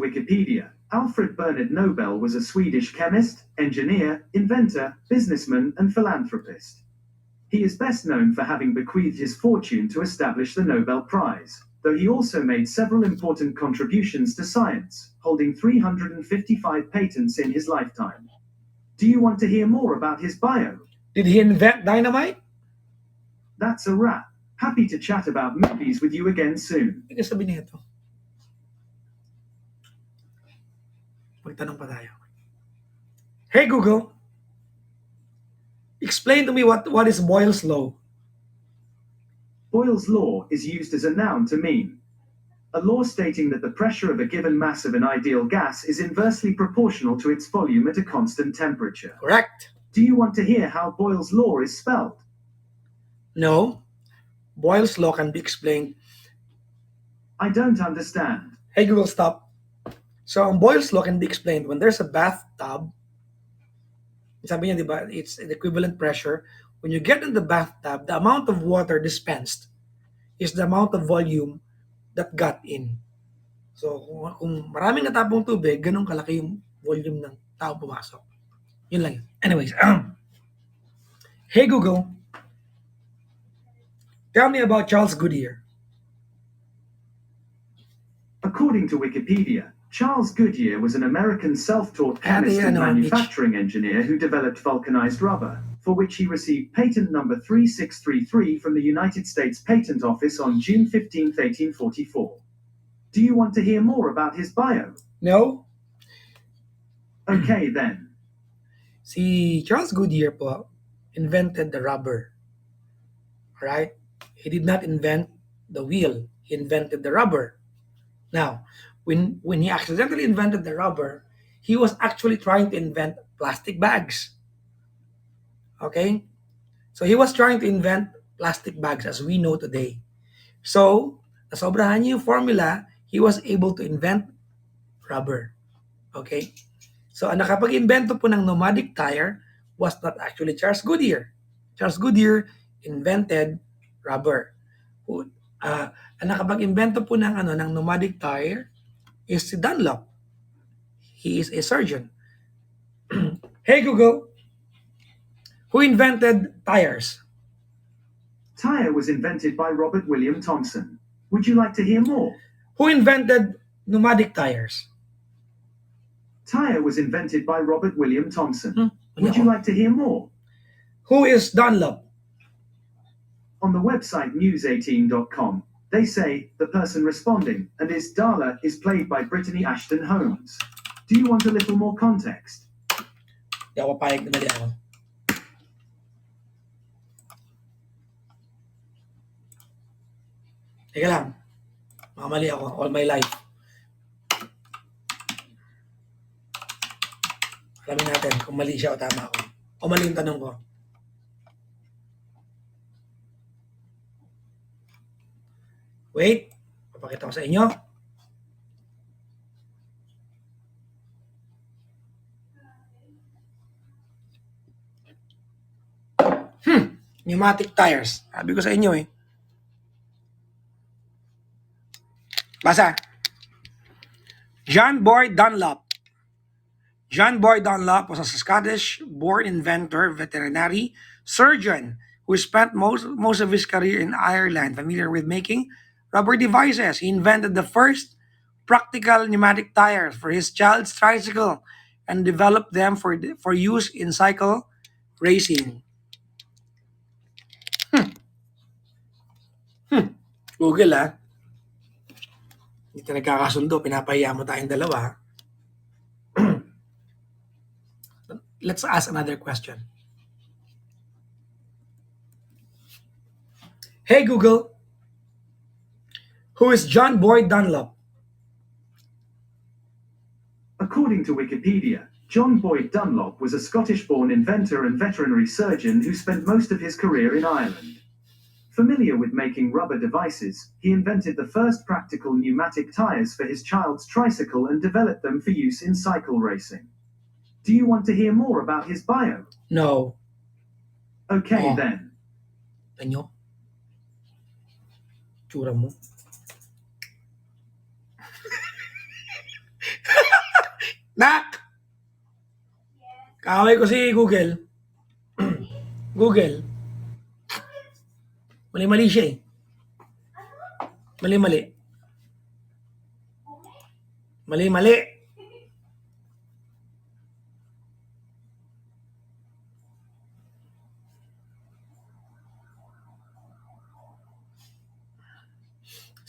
Wikipedia, Alfred Bernard Nobel was a Swedish chemist, engineer, inventor, businessman, and philanthropist. He is best known for having bequeathed his fortune to establish the Nobel Prize, though he also made several important contributions to science, holding 355 patents in his lifetime. Do you want to hear more about his bio? Did he invent dynamite? That's a wrap. Happy to chat about movies with you again soon. Ika sabi niya ito. Magtanong pa tayo. Hey Google, explain to me what is Boyle's law. Boyle's law is used as a noun to mean a law stating that the pressure of a given mass of an ideal gas is inversely proportional to its volume at a constant temperature. Correct. Do you want to hear how Boyle's law is spelled? No. Boyle's law can be explained. I don't understand. Hey Google, stop. So, Boyle's law can be explained when there's a bathtub. Sabi niya, di ba, it's an equivalent pressure. When you get in the bathtub, the amount of water dispensed is the amount of volume that got in. So, kung maraming natapong tubig, ganun kalaki yung volume ng tao pumasok. Yun lang yun. Anyways, hey Google, tell me about Charles Goodyear. According to Wikipedia, Charles Goodyear was an American self-taught chemist and manufacturing engineer who developed vulcanized rubber, for which he received patent number 3633 from the United States Patent Office on June 15, 1844. Do you want to hear more about his bio? No. Okay then. Si Charles Goodyear po invented the rubber. Alright? He did not invent the wheel. He invented the rubber. Now, when he accidentally invented the rubber, he was actually trying to invent plastic bags. Okay? So he was trying to invent plastic bags as we know today. So, nasobrahan niya yung formula, he was able to invent rubber. Okay? So, ang nakapag-invento po ng pneumatic tire was not actually Charles Goodyear. Charles Goodyear invented rubber. Ang nakapag-invento po ng pneumatic tire is si Dunlop. He is a surgeon. Hey Google, who invented tires? Tire was invented by Robert William Thomson. Would you like to hear more? Who invented pneumatic tires? Tire was invented by Robert William Thomson. Would you like to hear more? Who is Dunlop? On the website news18.com, they say the person responding, and is Darla, is played by Brittany Ashton Holmes. Do you want a little more context? Di ako papayag na mali ako. Teka lang. Makamali ako all my life. Alamin natin kung mali siya o tama ako. O mali yung tanong ko. Wait. Papakita ko sa inyo. Pneumatic tires. Sabi ko sa inyo eh. Basa. John Boyd Dunlop. John Boyd Dunlop was a Scottish-born inventor, veterinary, surgeon who spent most of his career in Ireland, familiar with making rubber devices. He invented the first practical pneumatic tires for his child's tricycle and developed them for use in cycle racing. Google Hindi tayo nagkakasundo. Pinapahiya mo tayong dalawa. Let's ask another question. Hey Google, who is John Boyd Dunlop? According to Wikipedia, John Boyd Dunlop was a Scottish-born inventor and veterinary surgeon who spent most of his career in Ireland. Familiar with making rubber devices, he invented the first practical pneumatic tires for his child's tricycle and developed them for use in cycle racing. Do you want to hear more about his bio? No. Okay then. Tanyo? Tsura mo? Nak! Kaaway ko si Google. Google. Mali-mali siya eh. Mali-mali. Mali-mali.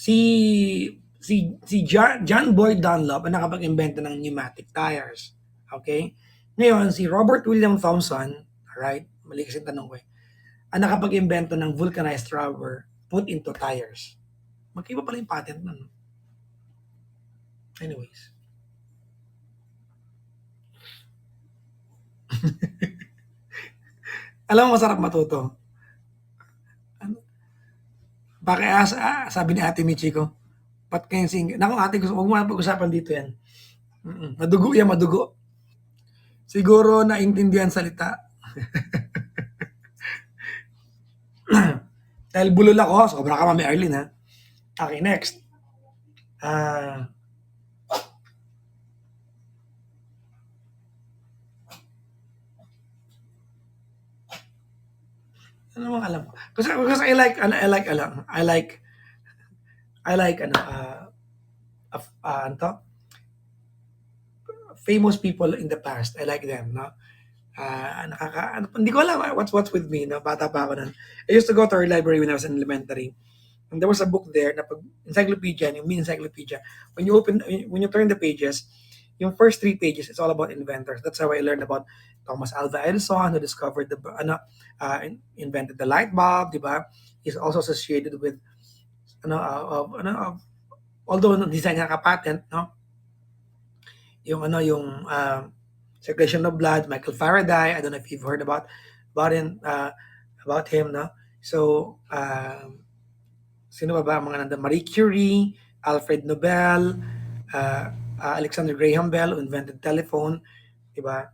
Si John Boyd Dunlop ang nakapag-imbento ng pneumatic tires. Okay? Ngayon, si Robert William Thomson, alright, mali kasi tanong ko eh, ang nakapag-imbento ng vulcanized rubber put into tires. Magkaiba pala yung patent nun. Anyways. Alam mo, masarap matuto. Bakit sabi ni Ate Michiko, ba't kayong sing... Naku ate, huwag mo na pag-usapan dito yan. Madugo yan, madugo. Siguro naintindihan salita. Dahil bulol ako, sobra ka Mami Arlene ha. Okay, next. Ano bang alam ko? Kasi I like ano to? Famous people in the past. I like them, no? Hindi ko alam what's with me, no? Bata pa ako nun. I used to go to our library when I was in elementary. And there was a book there na encyclopedia, yung mini encyclopedia. When you turn the pages, yung first 3 pages, it's all about inventors. That's how I learned about Thomas Alva Edison, who discovered invented the light bulb, di ba? He's also associated with although design niya ka-patent, no? Yung circulation of blood, Michael Faraday. I don't know if you've heard about him, no? So, sino ba mga nandun? Marie Curie, Alfred Nobel, Alexander Graham Bell, who invented telephone, di ba?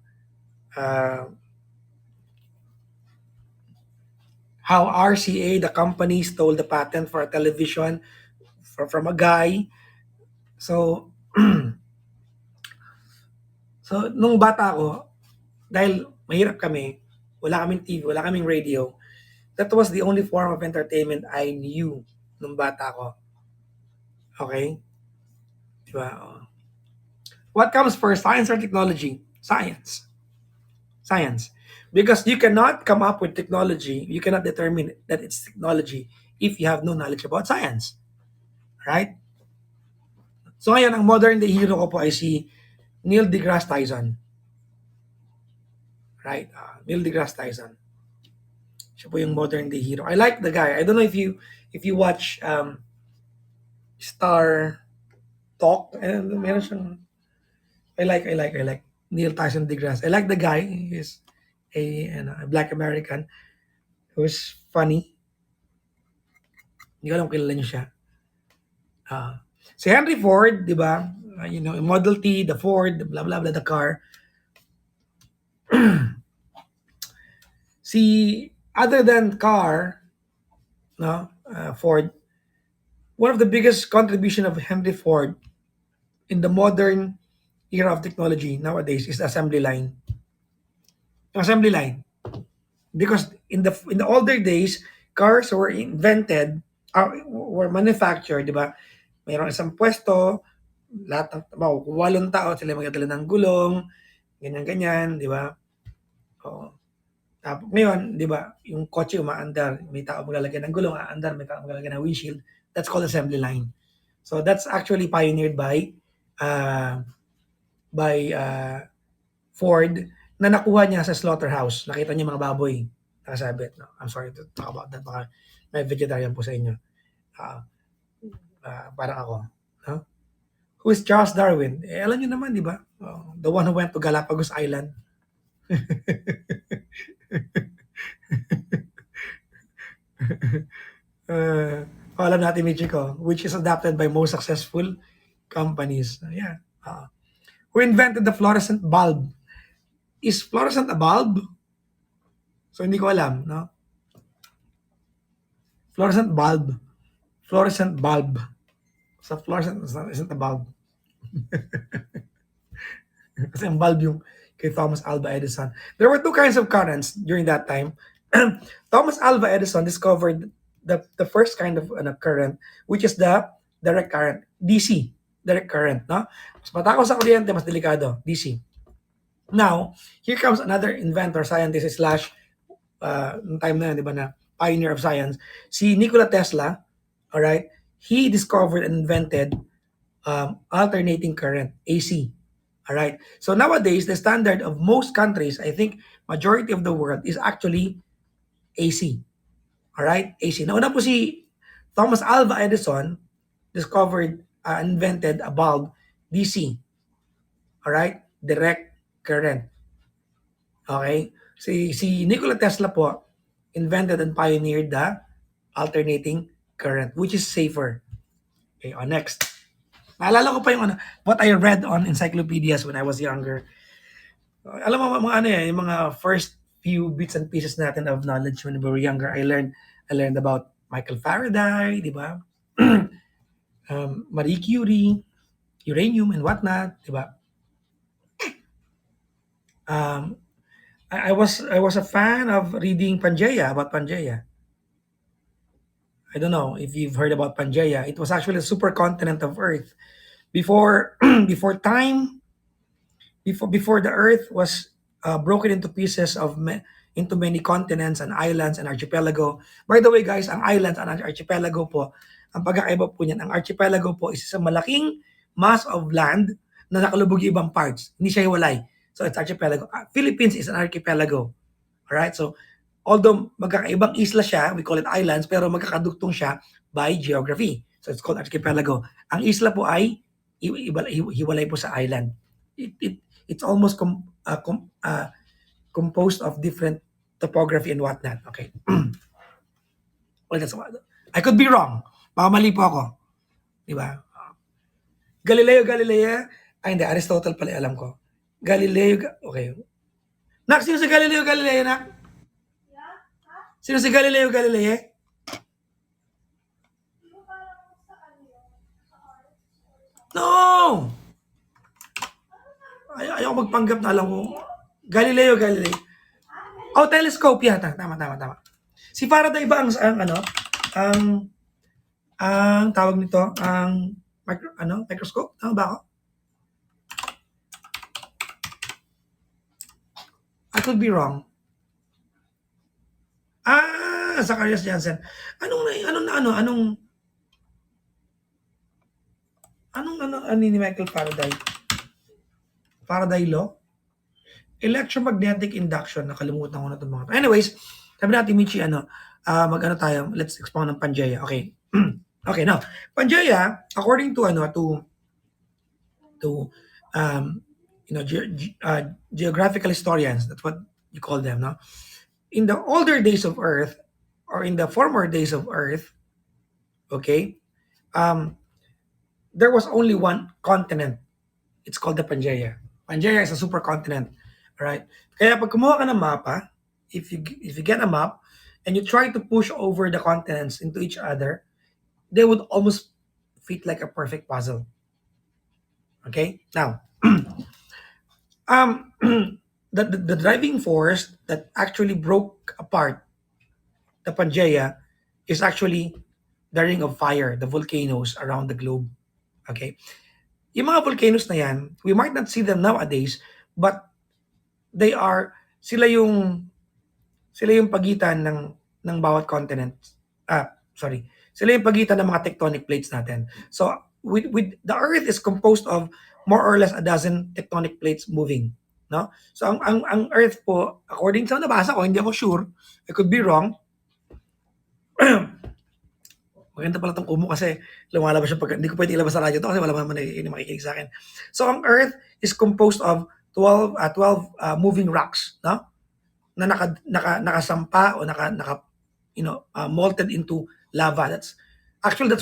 How RCA, the company, stole the patent for a television from a guy. So, so nung bata ako, dahil mahirap kami, wala kaming TV, wala kaming radio, that was the only form of entertainment I knew nung bata ko. Okay? Diba? What comes first, science or technology? Science. Science. Because you cannot come up with technology, you cannot determine that it's technology if you have no knowledge about science. Right? So ngayon, ang modern day hero ko po ay si Neil deGrasse Tyson. Right? Neil deGrasse Tyson. Siya po yung modern day hero. I like the guy. I don't know if you watch Star Talk. And meron siyang I like Neil Tyson deGrasse. I like the guy. He's a Black American who's funny. Hindi ko alam kilala niyo siya. Si Henry Ford, di ba? Model T, the Ford, blah, blah, blah, the car. Other than car, no, Ford, one of the biggest contribution of Henry Ford in the modern era of technology nowadays is the assembly line. Assembly line. Because in the older days, cars were invented, were manufactured, di ba? Mayroon isang pwesto, lahat ng 8 tao sila magdadala ng gulong, ganyan-ganyan, di ba? Oo. Tapos ngayon, di ba, yung kotse umaandar, may tao maglalagay ng gulong, aandar, may tao maglalagay ng windshield. That's called assembly line. So that's actually pioneered by Ford na nakuha niya sa slaughterhouse. Nakita niya mga baboy nakasabit. No? I'm sorry to talk about that. Baka may vegetarian po sa inyo. Parang ako. No? Who is Charles Darwin? Alam niyo naman, di ba? The one who went to Galapagos Island. Alam natin, Michiko, which is adopted by most successful companies. Yeah. Who invented the fluorescent bulb? Is fluorescent a bulb? So, hindi ko alam, no? Fluorescent bulb. Fluorescent bulb. So, fluorescent isn't a bulb. Kasi ang bulb yung kay Thomas Alva Edison. There were two kinds of currents during that time. Thomas Alva Edison discovered the first kind of current, which is the direct current, DC, direct current, no? Mas matakaw sa kuryente, mas delikado, DC. Now, here comes another inventor, scientist slash time na yun, di ba, na pioneer of science, si Nikola Tesla, all right, he discovered and invented alternating current, AC. All right. So nowadays, the standard of most countries, I think majority of the world is actually AC. All right, AC. Nauna po si Thomas Alva Edison discovered, invented a bulb, DC. All right, direct current. Okay? Si Nikola Tesla po invented and pioneered the alternating current, which is safer. Okay, next. Naalala ko pa yung what I read on encyclopedias when I was younger. Alam mo mga yung mga first few bits and pieces natin of knowledge when we were younger. I learned about Michael Faraday, di ba? Marie Curie, uranium and whatnot, di ba? I was a fan of reading Pangaea, about Pangaea. I don't know if you've heard about Pangaea. It was actually a supercontinent of Earth. Before before time, before the Earth was broken into pieces into many continents and islands and archipelago. By the way, guys, ang islands and archipelago po, ang pagkakaiba po niyan, ang archipelago po is isang malaking mass of land na nakalubog yung ibang parts. Hindi siya hiwalay. So it's archipelago. Philippines is an archipelago. Alright? So although magkakaibang isla siya, we call it islands, pero magkakadugtong siya by geography. So it's called archipelago. Ang isla po ay hiwalay po sa island. It's almost composed of different topography and whatnot. Okay. Well, that's what. I could be wrong. Mali po ako. Di ba? Galileo Galilei. Ay, hindi. Aristotle pala alam ko. Okay. Nak, sino si Galileo Galilei, nak? Sino si Galileo Galilei? No! Ayaw magpanggap na alam ko. Galileo Galilei. Oh, telescope yata. Tama. Si Faraday ba ang tawag nito, ang microscope? Tama ba ako? I could be wrong. Zacharias Jansen. Anong ni Michael Faraday? Faraday law? Electromagnetic induction. Nakalimutan ko na itong mga. Anyways, sabi natin, Michi, tayo, let's expound ng Pangaea. Okay. Okay, now, Pangaea, according to geographical historians, that's what you call them, no? In the older days of Earth, or in the former days of Earth, okay, there was only one continent. It's called the Pangaea. Pangaea is a supercontinent. Right? Kaya pag kumuha ka ng mapa, if you get a map and you try to push over the continents into each other, they would almost fit like a perfect puzzle. Okay? Now, the driving force that actually broke apart the Pangaea is actually the ring of fire, the volcanoes around the globe. Okay? Yung mga volcanoes na yan, we might not see them nowadays, but sila yung pagitan ng bawat continent. Sila yung pagitan ng mga tectonic plates natin. So with the Earth is composed of more or less a dozen tectonic plates moving, no? So ang Earth po, according sa nabasa ko, hindi ako sure, I could be wrong. Maganda pala itong kumo kasi lumalabas siya hindi ko pwede ilabas sa radyo to kasi wala naman makikinig sa akin. So ang Earth is composed of 12 moving rocks, no? Na nakasampa o molted into lava. That's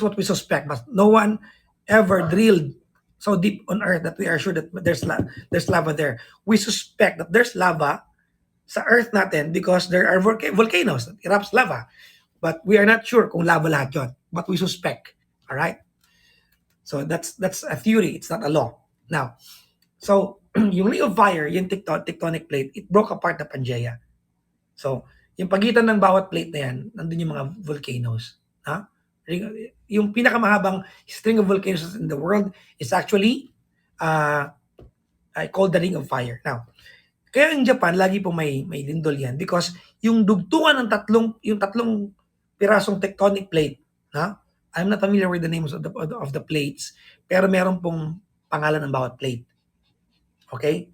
what we suspect, but no one ever drilled so deep on Earth that we are sure that there's lava there. We suspect that there's lava sa Earth natin because there are volcanoes that erupts lava. But we are not sure kung lava lahat yun. But we suspect. All right? So that's a theory. It's not a law. Now, so yung Ring of Fire, yung tectonic plate, it broke apart the Pangaea. So, yung pagitan ng bawat plate na yan, nandun yung mga volcanoes. Ha? Yung pinakamahabang string of volcanoes in the world is actually uh, called the Ring of Fire. Now, kaya in Japan, lagi po may lindol yan because yung dugtungan ng tatlong pirasong tectonic plate, ha? I'm not familiar with the names of the plates, pero meron pong pangalan ng bawat plate. Okay?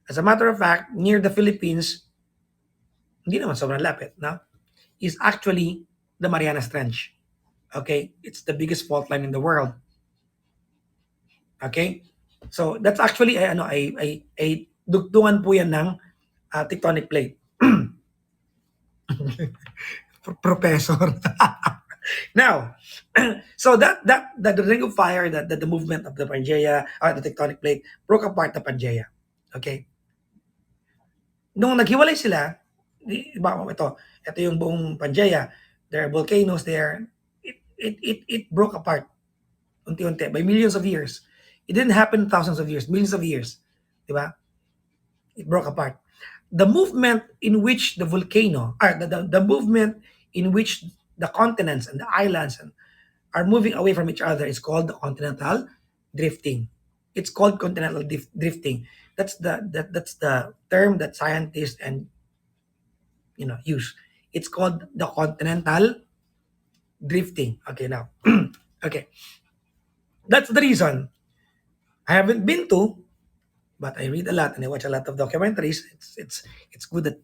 As a matter of fact, near the Philippines, hindi naman sobrang lapit, no? Is actually the Marianas Trench. Okay? It's the biggest fault line in the world. Okay? So, that's actually a dugtungan po yan ng tectonic plate. Professor. Now, so that the Ring of Fire, that the movement of the Pangaea, the tectonic plate, broke apart the Pangaea. Okay? Nung naghiwalay sila, ito yung buong Pangaea, there are volcanoes there, it broke apart unti-unti by millions of years. It didn't happen thousands of years, millions of years. Di ba? It broke apart. The movement in which the volcano, or the movement in which the continents and the islands are moving away from each other is called the continental drifting. It's called continental drifting. That's the term that scientists and use. It's called the continental drifting. Okay, now. Okay. That's the reason I haven't been to, but I read a lot and I watch a lot of documentaries. It's good that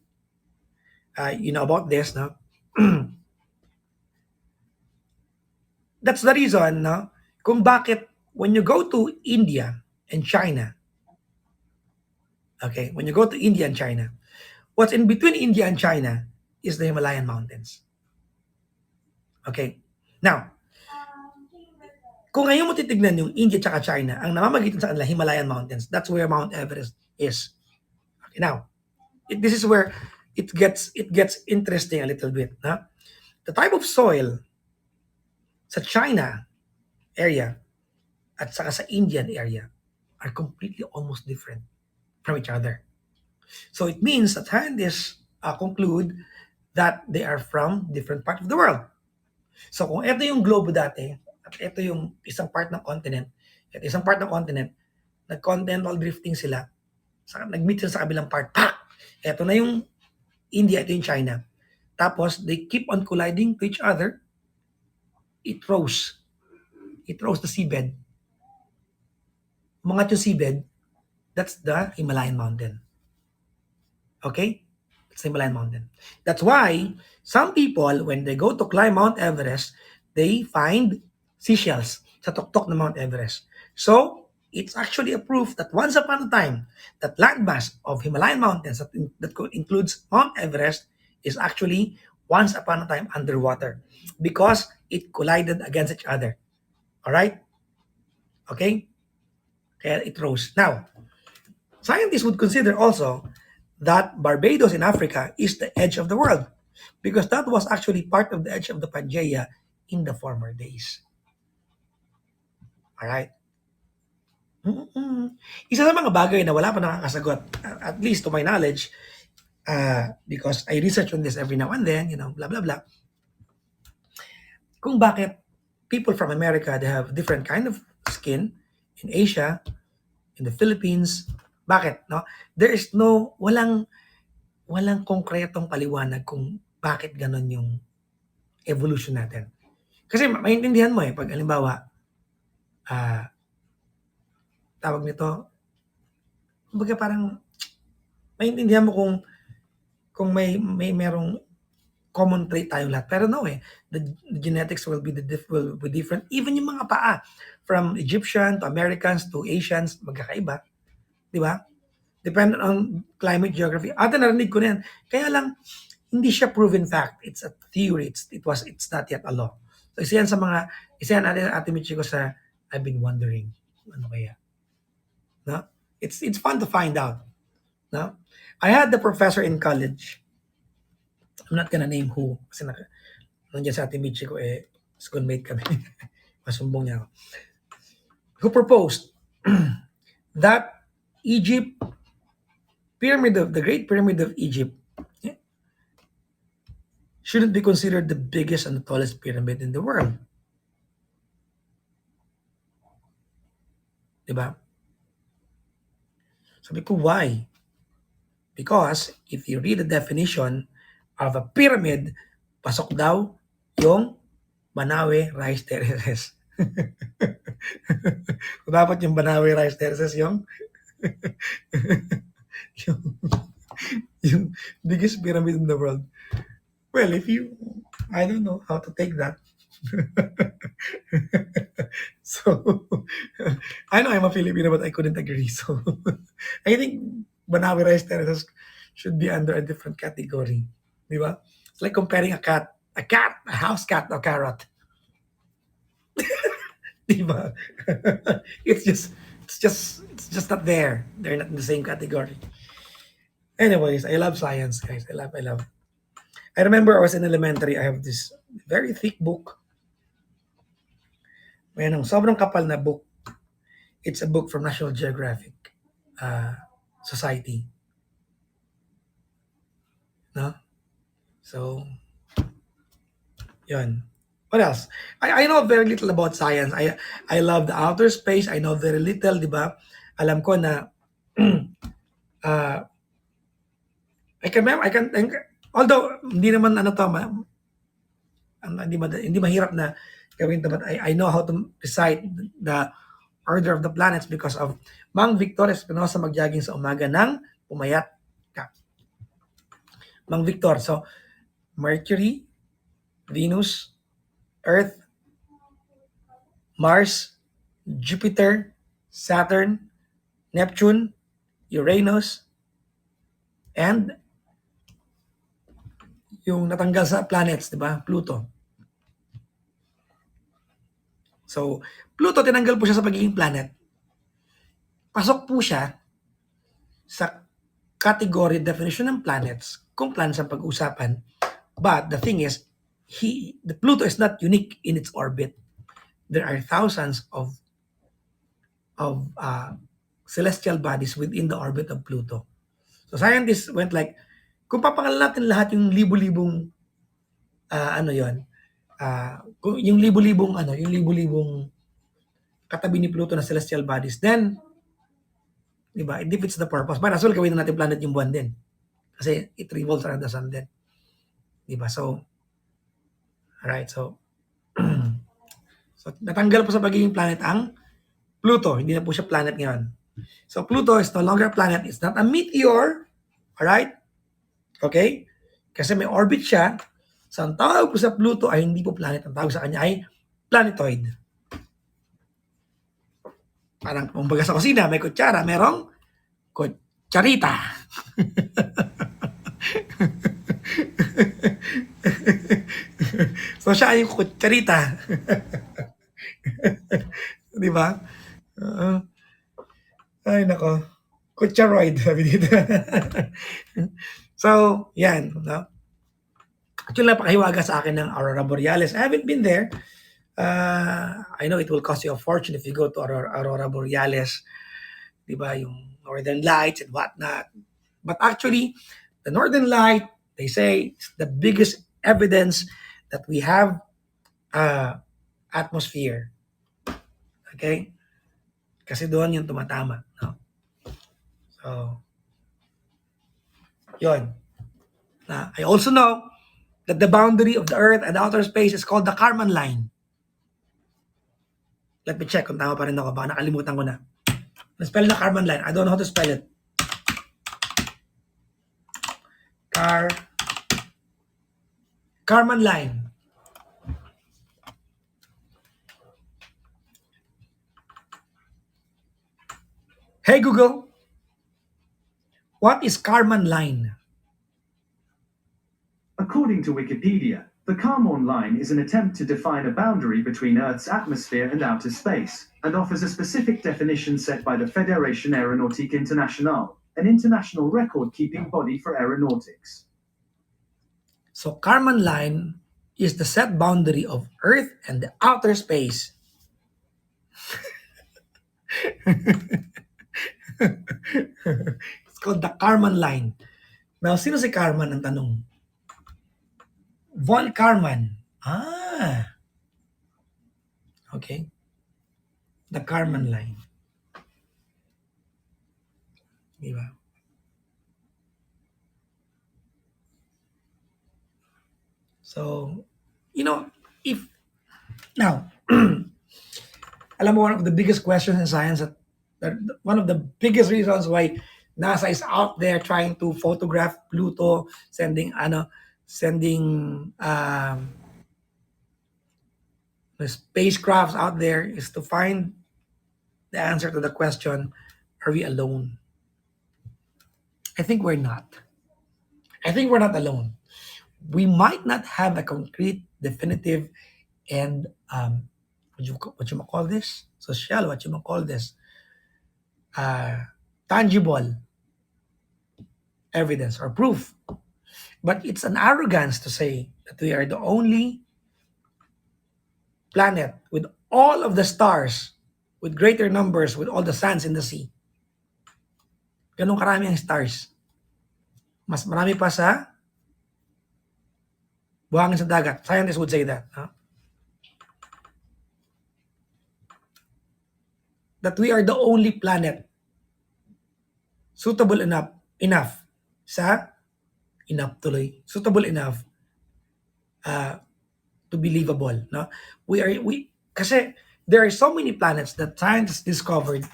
you know about this, no? That's the reason, no? Kung bakit when you go to India and China, okay, when you go to India and China, what's in between India and China is the Himalayan mountains. Okay? Now, kung ngayon mo titignan yung India at China, ang namamagitan sa kanila, Himalayan mountains, that's where Mount Everest is. Okay, now, this is where it gets interesting a little bit. No? The type of soil sa China area at saka sa Indian area are completely almost different from each other. So it means that scientists conclude that they are from different parts of the world. So kung ito yung globe dati, at ito yung isang part ng continent, at isang part ng continent, nag-continental drifting sila, nag-meet sila sa kabilang part, ito na yung India, ito yung China. Tapos, they keep on colliding to each other. It rose the seabed. Umangat yung seabed, that's the Himalayan mountain. Okay? It's the Himalayan mountain. That's why some people, when they go to climb Mount Everest, they find seashells sa tuktok ng Mount Everest. So, it's actually a proof that once upon a time, that landmass of Himalayan mountains that includes Mount Everest is actually once upon a time underwater because it collided against each other. All right? Okay? Kaya it rose. Now, scientists would consider also that Barbados in Africa is the edge of the world because that was actually part of the edge of the Pangaea in the former days. All right? Isa sa mga bagay na wala pa nakakasagot, at least to my knowledge, because I research on this every now and then, blah, blah, blah. Kung bakit people from America, they have different kind of skin in Asia, in the Philippines. Bakit? No? There is walang konkretong paliwanag kung bakit ganon yung evolution natin. Kasi maintindihan mo pag halimbawa, tawag nito, kumbaga parang maintindihan mo kung may merong common trait tayong lahat. Pero no the genetics will be different. Even yung mga paa, from Egyptian to Americans to Asians, magkakaiba. Di ba? Depending on climate geography. Narinig ko na yan. Kaya lang, hindi siya proven fact. It's a theory. It's not yet a law. So isa yan Ate Michi ko sa I've been wondering. Ano kaya? No? It's fun to find out. No? I had the professor in college. I'm not gonna name who. Kasi nandiyan sa Ate Michi ko schoolmate kami. Masumbong niya ako. Who proposed that Egypt, the Great Pyramid of Egypt, shouldn't be considered the biggest and the tallest pyramid in the world. Diba? Sabi ko, why? Because if you read the definition of a pyramid, pasok daw yung Banawe Rice Terraces. Dapat yung Banawe Rice Terraces yung yung, yung biggest pyramid in the world. Well, I don't know how to take that. So, I know I'm a Filipino, but I couldn't agree. So, I think Banawe Rice Terraces should be under a different category. Di ba? It's like comparing a house cat, a carrot. Di ba? It's just not there. They're not in the same category. Anyways, I love science, guys. I love. I remember I was in elementary. I have this very thick book. May sobrang kapal na book. It's a book from National Geographic Society. No? So, yun. What else? I know very little about science. I love the outer space. I know very little, di ba? Alam ko na uh, although hindi naman hindi mahirap na gawin to, but I know how to recite the order of the planets because of Mang Victor Espinosa mag-jogging sa umaga ng pumayat ka. Mang Victor. So, Mercury, Venus, Earth, Mars, Jupiter, Saturn, Neptune, Uranus, and yung natanggal sa planets, di ba? Pluto. So, Pluto, tinanggal po siya sa pagiging planet. Pasok po siya sa category definition ng planets kung planets ang pag-usapan. But the thing is, the Pluto is not unique in its orbit. There are thousands of celestial bodies within the orbit of Pluto. So scientists went like, kung papangalan natin lahat yung libu-libong yung libu-libong katabi ni Pluto na celestial bodies, then di ba, it defeats the purpose. But as well, gawin na natin planet yung buwan din. Kasi it revolves around the sun din. Di ba? So, alright, so natanggal po sa pagiging planet ang Pluto. Hindi na po siya planet ngayon. So, Pluto is no longer a planet. It's not a meteor. Alright? Okay? Kasi may orbit siya. So, ang tawag po sa Pluto ay hindi po planet. Ang tawag sa kanya ay planetoid. Parang, kumbaga sa kusina, may kutsara, merong kutsarita. So, siya ay yung kutsarita. Di ba? Ay, nako. Kutsaroid, sabi dito. So, yan. No? Actually, napakahiwaga sa akin ng Aurora Borealis. I haven't been there. I know it will cost you a fortune if you go to Aurora Borealis. Diba? Yung Northern Lights and whatnot. But actually, the Northern Light, they say, is the biggest evidence that we have atmosphere. Okay? Kasi doon yung tumatama. No? So, yun. I also know that the boundary of the Earth and the outer space is called the Kármán line. Let me check kung tama pa rin ako. Baka nakalimutan ko na. Na-spell na Kármán line. I don't know how to spell it. Kármán line. Hey Google, what is Kármán line? According to Wikipedia, the Kármán line is an attempt to define a boundary between Earth's atmosphere and outer space, and offers a specific definition set by the Fédération Aéronautique Internationale, an international record-keeping body for aeronautics. So Kármán line is the set boundary of Earth and the outer space. It's called the Karman line. Now, sino si Karman ang tanong? Von Karman. Ah, okay. The Karman line. Di ba? So, if now, alam mo, one of the biggest questions in science that one of the biggest reasons why NASA is out there trying to photograph Pluto, sending the spacecrafts out there is to find the answer to the question, are we alone? I think we're not. I think we're not alone. We might not have a concrete, definitive, and what you call this? Social, what you call this? Tangible evidence or proof. But it's an arrogance to say that we are the only planet with all of the stars, with greater numbers, with all the sands in the sea. Ganun karami ang stars. Mas marami pa sa buhangin sa dagat. Scientists would say that. That we are the only planet suitable enough sa suitable enough to be livable, no? Kasi there are so many planets that scientists discovered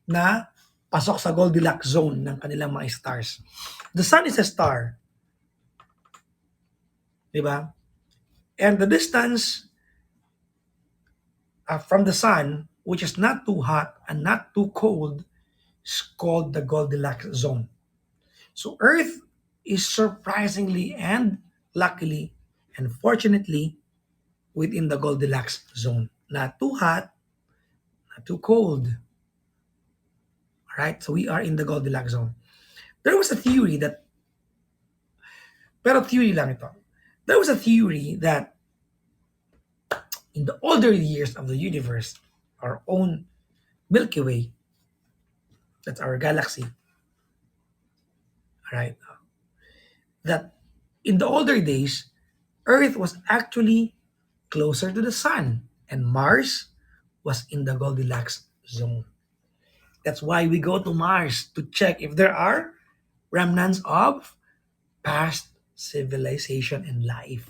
na pasok sa Goldilocks zone ng kanilang mga stars. The sun is a star. Di ba? And the distance from the sun, which is not too hot and not too cold, is called the Goldilocks zone. So Earth is surprisingly and luckily and fortunately within the Goldilocks zone. Not too hot, not too cold. All right, so we are in the Goldilocks zone. There was a theory that, pero theory lang ito. There was a theory that in the older years of the universe, our own Milky Way, that's our galaxy, all right, that in the older days, Earth was actually closer to the sun and Mars was in the Goldilocks zone. That's why we go to Mars to check if there are remnants of past civilization and life.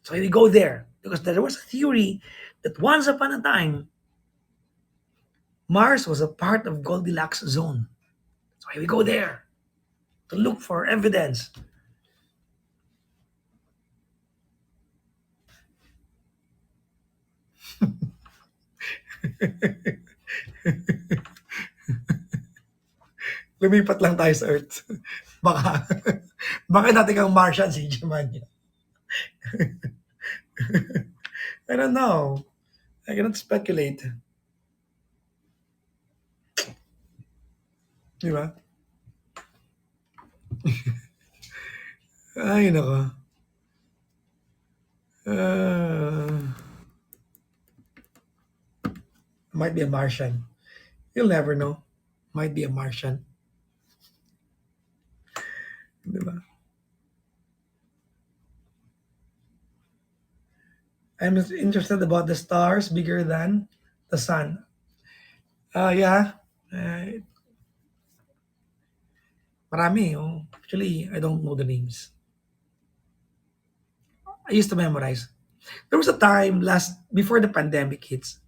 So we go there because there was a theory that once upon a time, Mars was a part of Goldilocks zone. That's why we go there to look for evidence. Lumipat lang tayo sa Earth. Baka, baka dati kang Martian si Jemania. I don't know. I cannot speculate. Di ba? Ay, nako. Might be a Martian. You'll never know. Might be a Martian. Di ba? I'm interested about the stars bigger than the sun. Yeah. Marami. Oh. Actually, I don't know the names. I used to memorize. There was a time before the pandemic hits.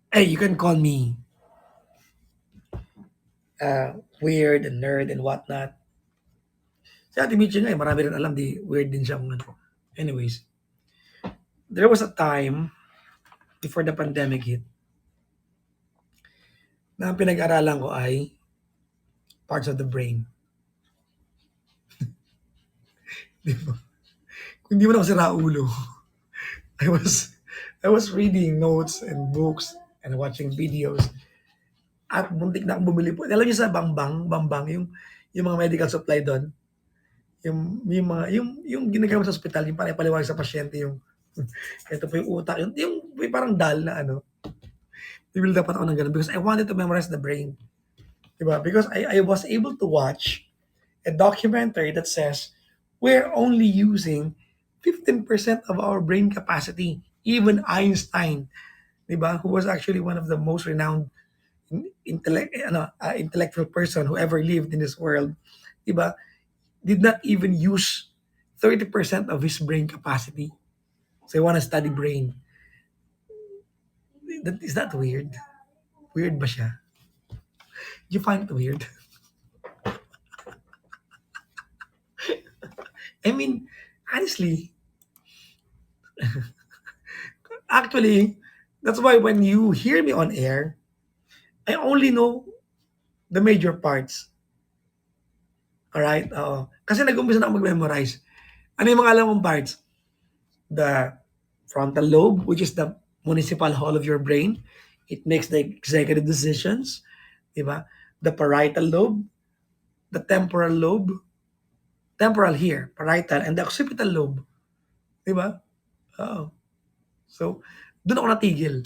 Hey, you can call me weird and nerd and whatnot. Si Ate Michi nga, marami rin alam, di weird din siya. Anyways, there was a time before the pandemic hit na ang pinag-aralan ko ay parts of the brain. Di ba? Kung di mo na ako sira ulo, I was reading notes and books and watching videos at muntik na akong bumili po. Alam niyo sa Bambang, yung mga medical supply doon, yung ginagamit sa ospital, yung paliwanag sa pasyente, yung ito po yung utak, yung parang dal na ano. Nag-build up ako ng ganun because I wanted to memorize the brain. Diba? Because I was able to watch a documentary that says we're only using 15% of our brain capacity. Even Einstein, diba, who was actually one of the most renowned intellectual person who ever lived in this world, diba, did not even use 30% of his brain capacity. So I want to study brain. Is that weird? Weird ba siya? You find it weird? I mean, honestly, actually, that's why when you hear me on air, I only know the major parts. Alright? Oo. Kasi nag-umpisa na ako mag-memorize. Ano yung mga alam mong parts? The frontal lobe, which is the municipal hall of your brain. It makes the executive decisions. Diba? The parietal lobe, the temporal lobe, temporal here, parietal, and the occipital lobe. Diba? Oo. So, doon ako natigil.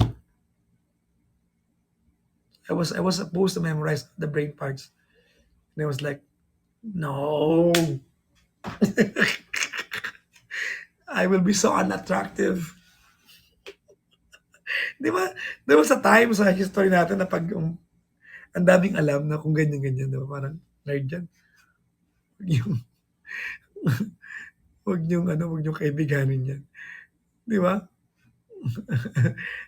I was supposed to memorize the brain parts. And I was like, no. I will be so unattractive. Di ba? There was a time sa history natin na pag ang daming alam na kung ganyan-ganyan, di ba? Parang nerd yan. Huwag yung, huwag niyong kaibiganin yan. Di ba?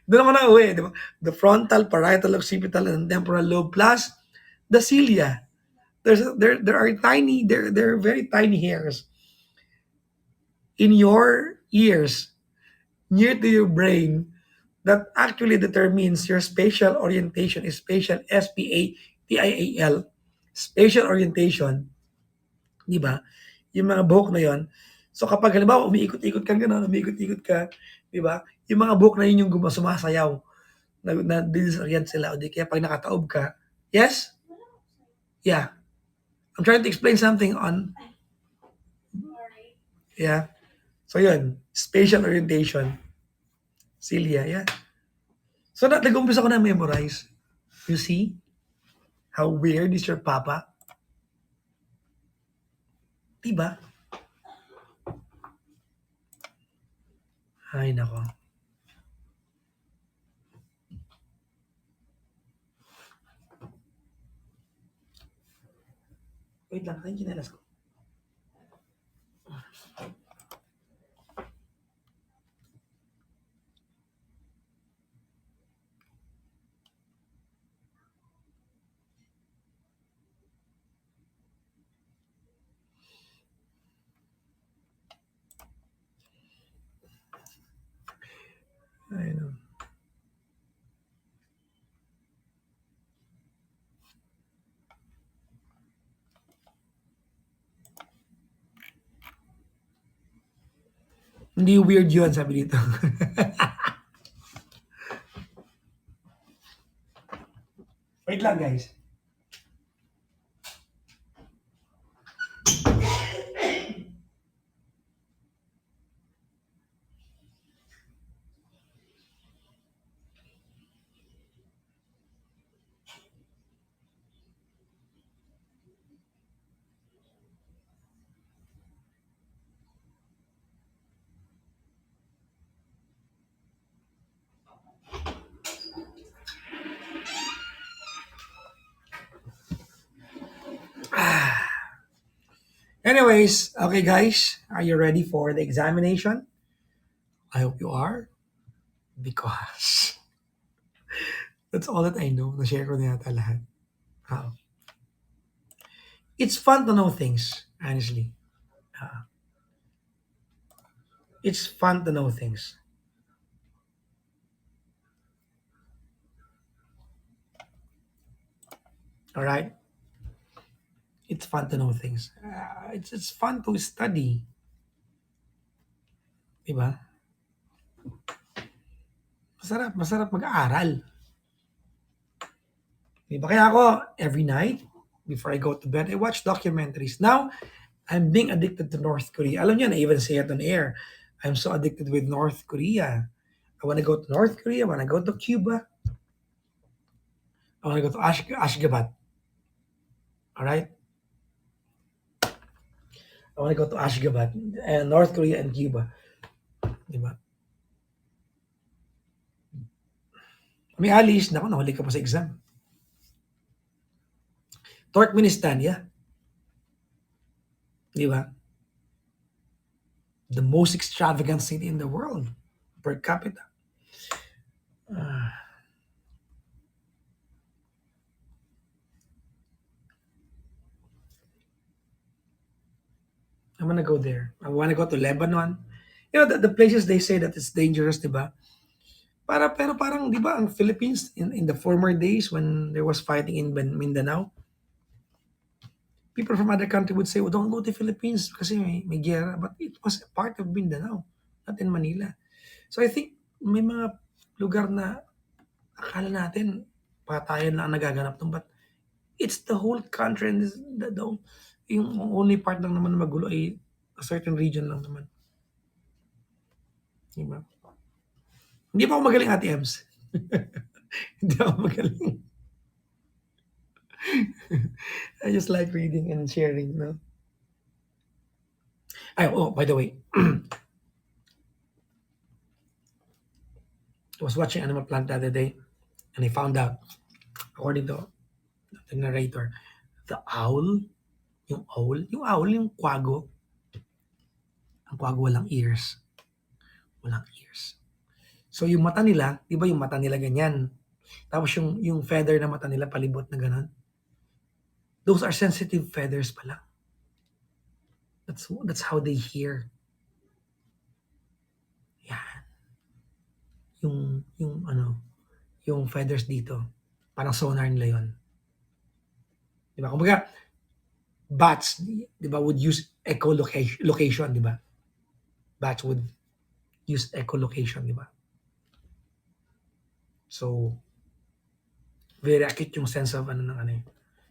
Doon ako na uwi, di ba? The frontal, parietal, occipital, and temporal lobe plus the cilia. There are tiny, there are very tiny hairs in your ears near to your brain that actually determines your spatial orientation is spatial SPATIAL spatial orientation, di ba? Yung mga buhok na yon. So kapag halimbawa umiikot-ikot ka gano'n, umiikot-ikot ka, di ba? Yung mga buhok na yun yung sumasayaw, na disorient sila o di kaya pag nakataob ka. Yes? Yeah. I'm trying to explain something on, yeah. So yun, spatial orientation. Cilia, yeah. So nag-umpisa ko na memorize. You see? How weird is your papa? Diba? Ay, nako. Wait lang, yung chinelas ko. Ay, no. Hindi weird yun, sabi dito. Wait lang, guys. Anyways, okay guys, are you ready for the examination? I hope you are. Because that's all that I know. Na-share ko na yata lahat. Uh, it's fun to know things, honestly. Uh, it's fun to know things. All right? It's fun to know things. It's fun to study. Diba? Masarap mag-aaral. Diba? Kaya ako, every night, before I go to bed, I watch documentaries. Now, I'm being addicted to North Korea. Alam niyo, I even say it on air. I'm so addicted with North Korea. I want to go to North Korea. I want to go to Cuba. I want to go to Ashgabat. All right. I want to go to Ashgabat and North Korea and Cuba. Di ba? May alis, naku, nahuli ka pa sa exam. Turkmenistan, yeah. Di ba? The most extravagant city in the world per capita. I'm gonna go there. I wanna go to Lebanon. You know, the places they say that it's dangerous, di ba? Pero parang, di ba, ang Philippines in the former days when there was fighting in Mindanao, people from other country would say, well, don't go to Philippines kasi may giyera. But it was a part of Mindanao, not in Manila. So I think may mga lugar na akala natin patayan lang ang nagaganap doon. But it's the whole country and yung only part lang naman na magulo ay a certain region lang naman. Diba? Hindi pa ako magaling, Ate Ems. Hindi ako magaling. I just like reading and sharing, no? Oh, by the way, I was watching Animal Planet the other day and I found out, according to the narrator, the owl, yung kwago, ang kwago walang ears. Walang ears. So yung mata nila, di ba yung mata nila ganyan? Tapos yung feather na mata nila palibot na ganun. Those are sensitive feathers pala. That's how they hear. Yan. Yung feathers dito, parang sonar nila yon. Di ba? Kumbaga, bats, di ba, would use echolocation, di ba? Bats would use echolocation, di ba? So, very acute yung sense of ano.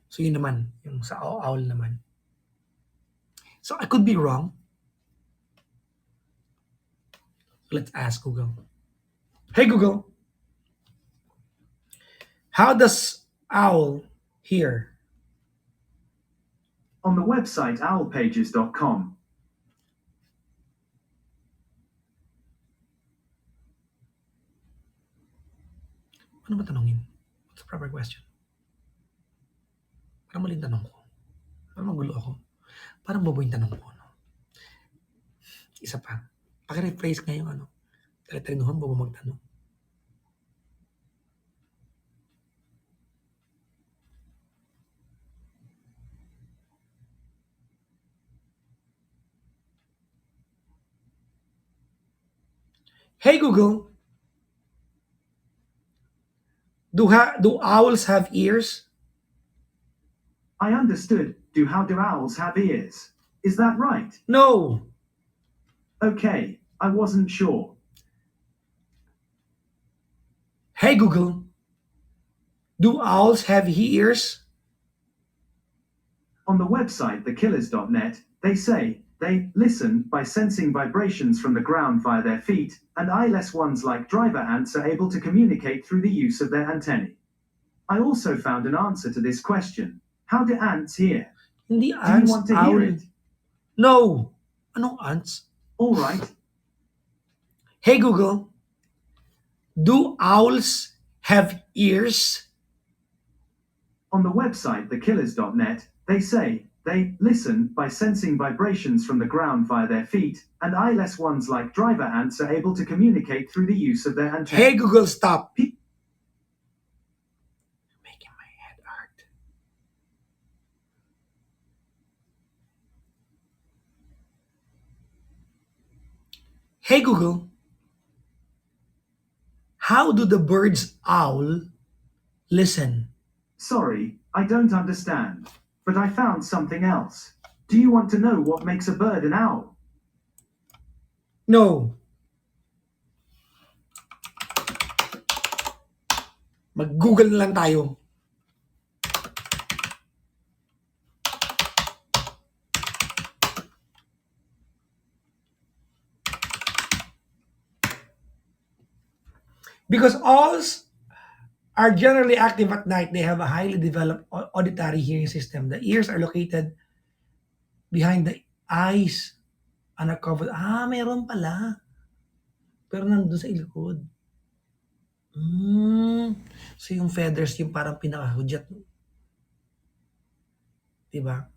So, yun naman, yung sa owl naman. So, I could be wrong. Let's ask Google. Hey, Google. How does owl hear? On the website owlpages.com, Ano ba tanongin? What's the proper question? Parang maling tanong ko. Parang magulo ako. Parang bobo yung tanong ko. No? Isa pa. Paki-rephrase nga yung Talitrinuhan, bobo magtanong. Hey Google, do owls have ears? I understood. How do owls have ears? Is that right? No. Okay, I wasn't sure. Hey Google, do owls have ears? On the website thekillers.net, they say they listen by sensing vibrations from the ground via their feet, and eyeless ones like driver ants are able to communicate through the use of their antennae. I also found an answer to this question. How do ants hear? Hindi Do you ants, want to owl. hear it? No. Anong ants? All right. Hey Google, do owls have ears? On the website thekillers.net, they say they listen by sensing vibrations from the ground via their feet, and eyeless ones like driver ants are able to communicate through the use of their antennae. Hey Google, stop. Making my head hurt. Hey Google, how do the birds owl listen? Sorry, I don't understand. But I found something else. Do you want to know what makes a bird an owl? No. Mag-Google na lang tayo. Because owls are generally active at night. They have a highly developed auditory hearing system. The ears are located behind the eyes and are covered. Meron pala. Pero nandun sa likod. So yung feathers yung parang pinakahudyat. Diba?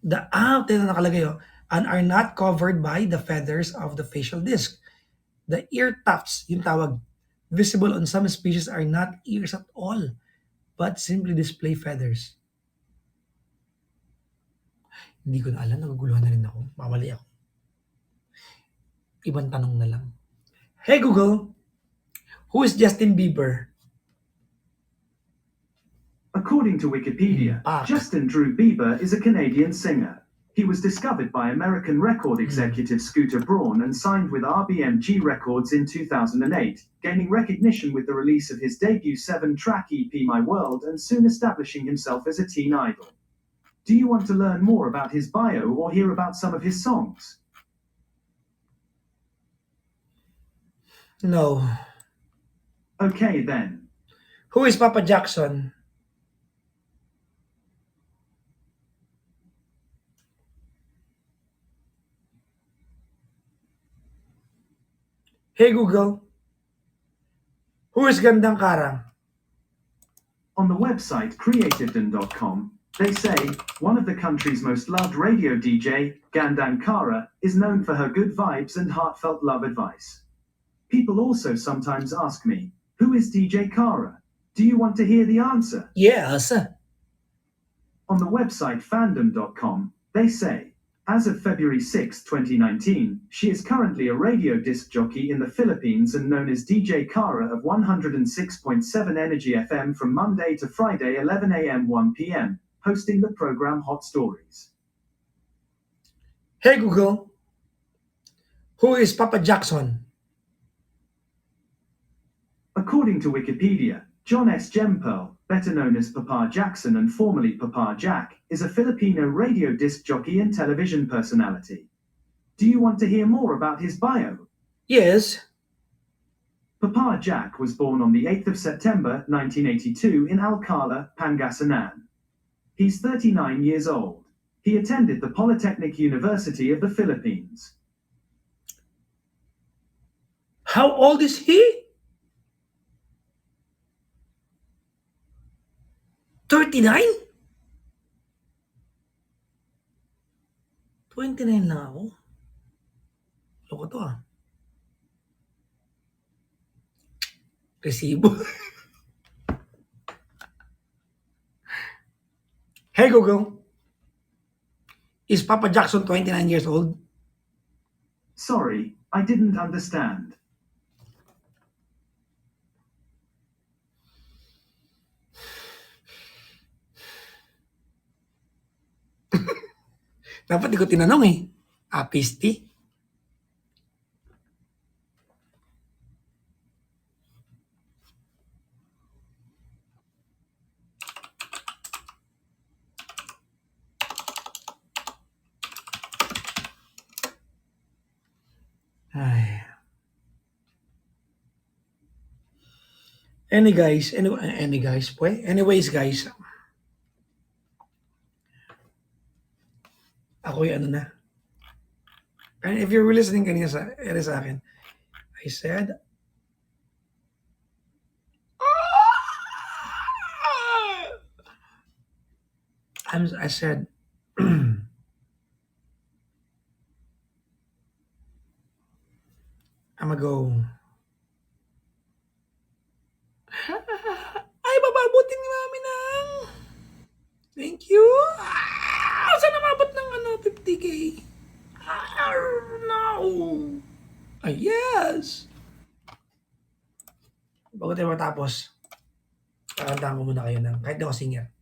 Ito nakalagay and are not covered by the feathers of the facial disc. The ear tufts, yung tawag, visible on some species are not ears at all, but simply display feathers. Hindi ko na alam, naguguluhan na rin ako. Mamali ako. Ibang tanong na lang. Hey Google, who is Justin Bieber? According to Wikipedia, Justin Drew Bieber is a Canadian singer. He was discovered by American record executive Scooter Braun and signed with RBMG Records in 2008, gaining recognition with the release of his debut 7-track EP My World and soon establishing himself as a teen idol. Do you want to learn more about his bio or hear about some of his songs? No. Okay then. Who is Papa Jackson? Hey Google, who is Gandang Kara? On the website creativeden.com, they say, one of the country's most loved radio DJ, Gandang Kara, is known for her good vibes and heartfelt love advice. People also sometimes ask me, who is DJ Kara? Do you want to hear the answer? Yes. On the website fandom.com, they say, as of February 6, 2019, she is currently a radio disc jockey in the Philippines and known as DJ Kara of 106.7 Energy FM from Monday to Friday 11 a.m. 1 p.m., hosting the program Hot Stories. Hey Google, who is Papa Jackson? According to Wikipedia, John S. Jemperl, better known as Papa Jackson and formerly Papa Jack, is a Filipino radio disc jockey and television personality. Do you want to hear more about his bio? Yes. Papa Jack was born on the 8th of September 1982 in Alcala, Pangasinan. He's 39 years old. He attended the Polytechnic University of the Philippines. How old is he? 39? 29 lang ako. Loko to Resibo. Hey Google, is Papa Jackson 29 years old? Sorry, I didn't understand. Dapat di ko tinanong Apisti. Ay. Anyways guys, ako yung ano na. And if you're listening kanina sa akin, I said, I said, I'm gonna go. Ay, bababutin ni Mami ng. Thank you. Saan namabot ng 50K? No. Yes. Bago tayo matapos, kakantahan ko muna kayo ng, kahit di ako singer.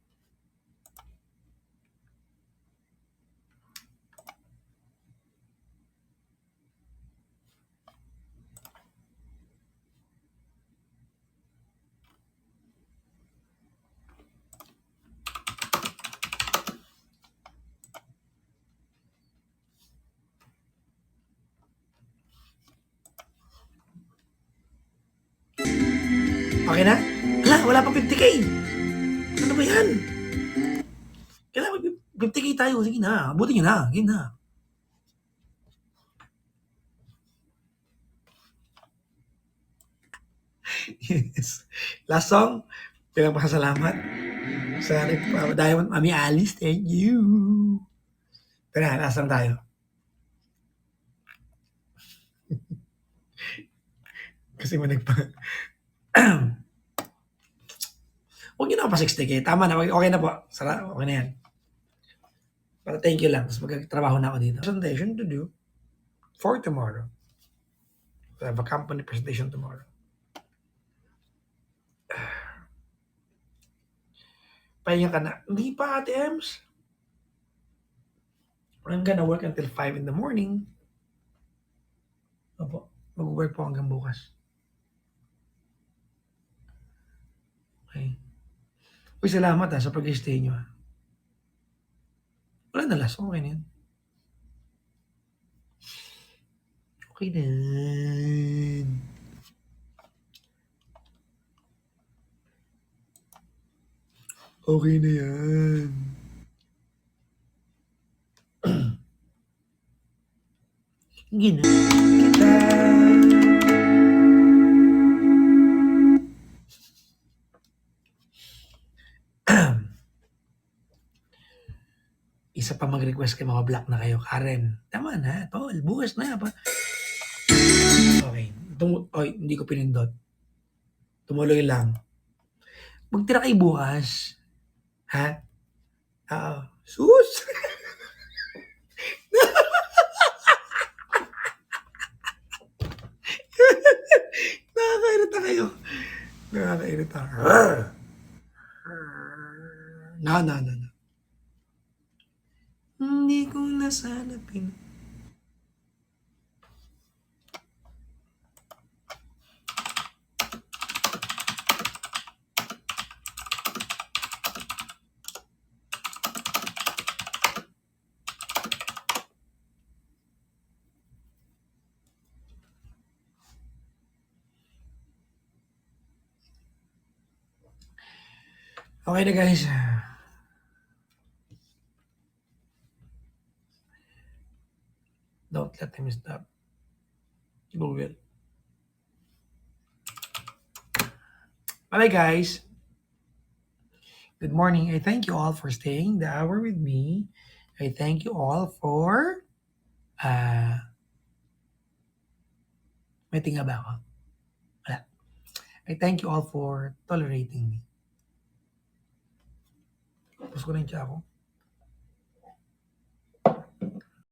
Okay na? Hala, wala pa 50k. Ano ba yan? Kailangan 50k tayo. Sige na, abutin nyo na. Sige na. Yes. Last song, pinagpasalamat sa Diamond Mami Alice. Thank you. Tara, last song tayo. Kasi mo huwag nyo na pa 60k. Tama na. Okay na po. Okay na yan. Para thank you lang. Tapos magkatrabaho na ako dito. Presentation to do for tomorrow. I have a company presentation tomorrow. Pahinga ka na. Hindi pa, Ate Ems. I'm gonna work until 5 in the morning. Opo. Mag-work po hanggang bukas. Okay. Uy, salamat sa pag-stay nyo. Wala na last. Okay na yan. Okay na. Okay na yan. Gina kita. Isa pa mag-request kay mga block na kayo. Karen, tama na. Tol, bukas na. Okay. Hindi ko pinindot. Tumuloy lang. Magtira kayo bukas. Ha? Sus! Nakakairita kayo. Nakakairita. No. Hindi ko na sana Okay na guys. Don't let him stop. You will. Bye guys. Good morning. I thank you all for staying the hour with me. I thank you all for may tinga ba ako? Wala. I thank you all for tolerating me. Tapos ko na yung tiya ko.